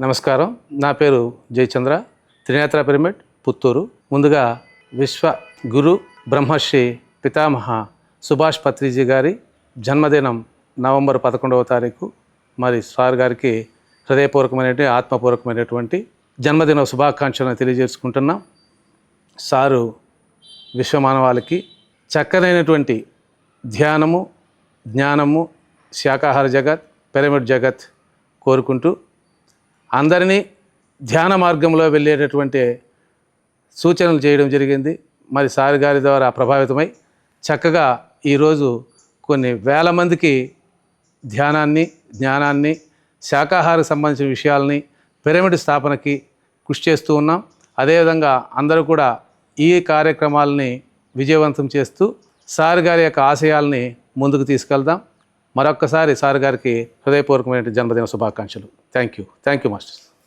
నమస్కారం. నా పేరు జయచంద్ర, త్రినేత్ర పిరమిడ్, పుత్తూరు. ముందుగా విశ్వ గురు బ్రహ్మశ్రీ పితామహ సుభాష్ పత్రిజీ గారి జన్మదినం నవంబర్ 11వ తారీఖు. మరి సార్ గారికి హృదయపూర్వకమైనటువంటి ఆత్మపూర్వకమైనటువంటి జన్మదిన శుభాకాంక్షలను తెలియజేసుకుంటున్నాం. సారు విశ్వమానవాళికి చక్కనైనటువంటి ధ్యానము, జ్ఞానము, శాకాహార జగత్, పిరమిడ్ జగత్ కోరుకుంటూ అందరినీ ధ్యాన మార్గంలో వెళ్ళేటటువంటి సూచనలు చేయడం జరిగింది. మరి సార్ గారి ద్వారా ప్రభావితమై చక్కగా ఈరోజు కొన్ని వేల మందికి ధ్యానాన్ని, జ్ఞానాన్ని, శాకాహార సంబంధించిన విషయాలని, పిరమిడ్ స్థాపనకి కృషి చేస్తూ ఉన్నాం. అదేవిధంగా అందరూ కూడా ఈ కార్యక్రమాలని విజయవంతం చేస్తూ సార్ గారి యొక్క ఆశయాల్ని ముందుకు తీసుకెళ్దాం. మరొక్కసారి సార్ గారికి హృదయపూర్వకమైన జన్మదిన శుభాకాంక్షలు. Thank you masters.